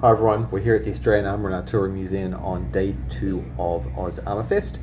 Hi everyone, we're here at the Australian Armour and Artillery Museum on day 2 of AusArmourFest,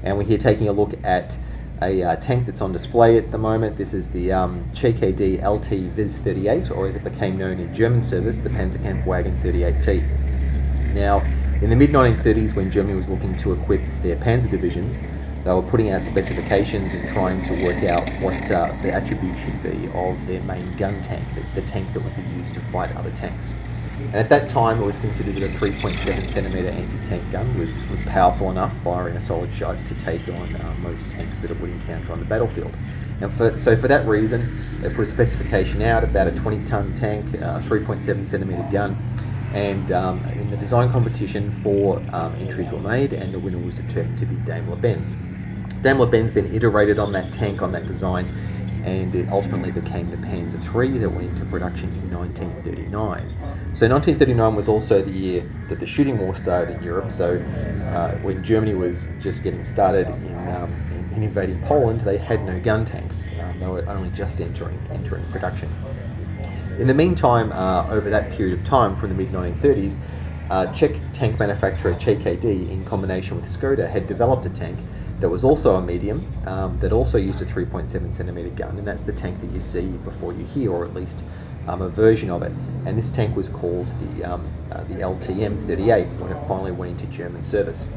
and we're here taking a look at a tank that's on display at the moment. This is the ČKD LT Viz 38, or as it became known in German service, the Panzerkampfwagen 38T. Now, in the mid-1930s, when Germany was looking to equip their Panzer Divisions, they were putting out specifications and trying to work out what the attributes should be of their main gun tank, the tank that would be used to fight other tanks. And at that time, it was considered that a 3.7cm anti-tank gun was powerful enough, firing a solid shot, to take on most tanks that it would encounter on the battlefield. And so for that reason, they put a specification out about a 20-ton tank, a 3.7cm gun, and in the design competition, 4 entries were made, and the winner was determined to be Daimler-Benz. Daimler-Benz then iterated on that tank, on that design, and it ultimately became the Panzer III that went into production in 1939. So 1939 was also the year that the shooting war started in Europe. So when Germany was just getting started in invading Poland, they had no gun tanks. They were only just entering production. In the meantime, over that period of time, from the mid-1930s, Czech tank manufacturer ČKD, in combination with Škoda, had developed a tank that was also a medium, that also used a 3.7cm gun, and that's the tank that you see before you here, or at least a version of it. And this tank was called the LTM-38 when it finally went into German service.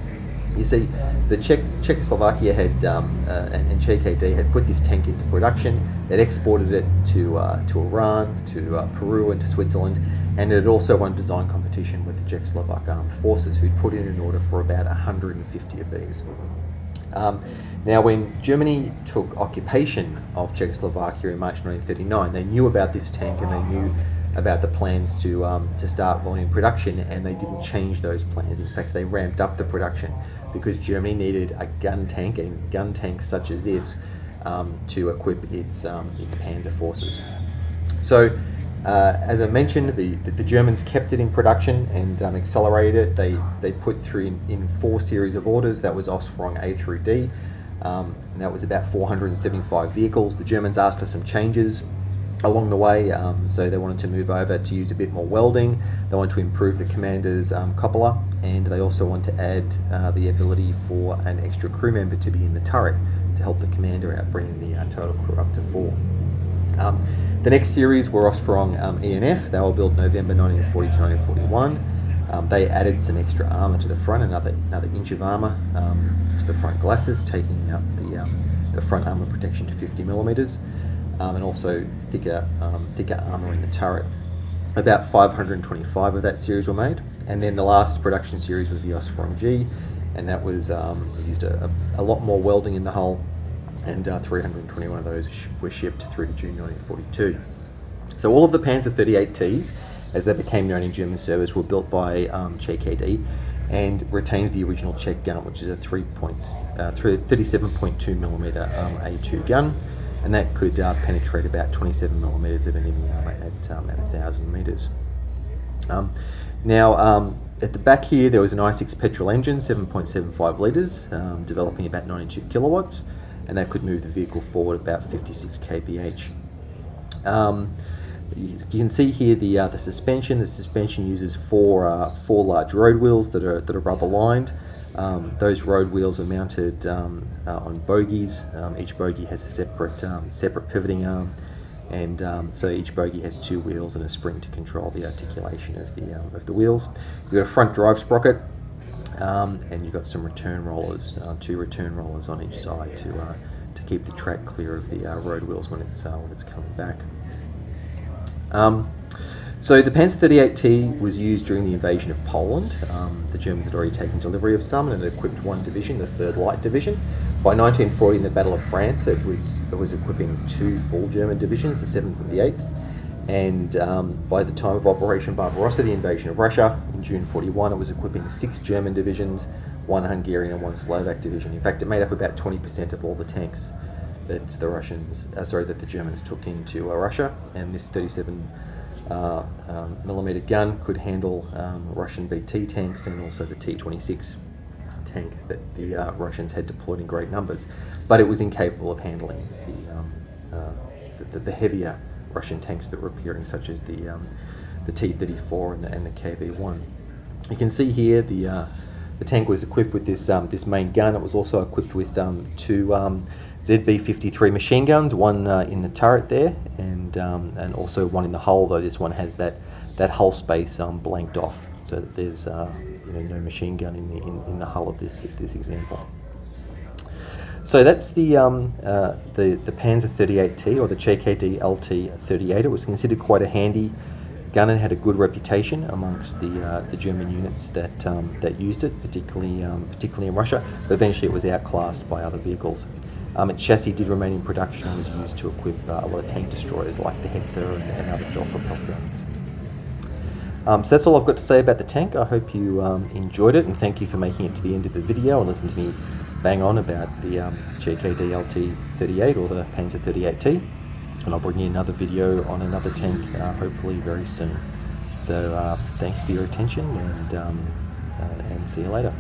You see, the Czechoslovakia had and ČKD had put this tank into production. They'd exported it to Iran, to Peru and to Switzerland, and it had also won design competition with the Czechoslovak armed forces, who'd put in an order for about 150 of these. Now, when Germany took occupation of Czechoslovakia in March 1939, they knew about this tank and they knew about the plans to start volume production, and they didn't change those plans. In fact, they ramped up the production because Germany needed a gun tank, and gun tanks such as this, to equip its panzer forces. So, as I mentioned, the Germans kept it in production and accelerated it. They put through in 4 series of orders. That was Ausführung A through D, and that was about 475 vehicles. The Germans asked for some changes along the way, so they wanted to move over to use a bit more welding. They wanted to improve the commander's cupola, and they also want to add the ability for an extra crew member to be in the turret to help the commander out, bringing the total crew up to 4. The next series were Ausführung E and F. They were built November 1940 to 1941. They added some extra armour to the front, another inch of armour to the front glasses, taking up the front armour protection to 50mm, and also thicker armour in the turret. About 525 of that series were made, and then the last production series was the Ausführung G, and that was used a lot more welding in the hull, and 321 of those were shipped through to June 1942. So all of the Panzer 38Ts, as they became known in German service, were built by ČKD and retained the original Czech gun, which is a 37.2mm A2 gun, and that could penetrate about 27mm of enemy armour at 1,000 metres. Now, at the back here, there was an I6 petrol engine, 7.75 litres, developing about 92 kilowatts, and that could move the vehicle forward about 56 kph. You can see here the suspension. The suspension uses 4 large road wheels that are rubber lined. Those road wheels are mounted on bogies. Each bogie has a separate pivoting arm, and so each bogie has 2 wheels and a spring to control the articulation of the wheels. You've got a front drive sprocket, and you've got some return rollers, 2 return rollers on each side to keep the track clear of the road wheels when it's coming back. So the Panzer 38T was used during the invasion of Poland. The Germans had already taken delivery of some and had equipped 1 division, the 3rd Light Division. By 1940, in the Battle of France, it was equipping 2 full German divisions, the 7th and the 8th. And by the time of Operation Barbarossa, the invasion of Russia, in June 41, it was equipping 6 German divisions, 1 Hungarian and 1 Slovak division. In fact, it made up about 20% of all the tanks that the Germans took into Russia, and this 37mm gun could handle Russian BT tanks and also the T-26 tank that the Russians had deployed in great numbers, but it was incapable of handling the heavier Russian tanks that were appearing, such as the the T-34 and the KV-1. You can see here the tank was equipped with this main gun. It was also equipped with two ZB-53 machine guns, one in the turret there, and also one in the hull. Though this one has that hull space blanked off, so that there's no machine gun in the hull of this example. So that's the Panzer 38T, or the ČKD LT 38. It was considered quite a handy gun and had a good reputation amongst the German units that used it, particularly in Russia. But eventually it was outclassed by other vehicles. Its chassis did remain in production and was used to equip a lot of tank destroyers like the Hetzer and other self-propelled guns. So that's all I've got to say about the tank. I hope you enjoyed it, and thank you for making it to the end of the video and listen to me bang on about the ČKD LT 38 or the Panzer 38T. And I'll bring you another video on another tank hopefully very soon. So thanks for your attention, and see you later.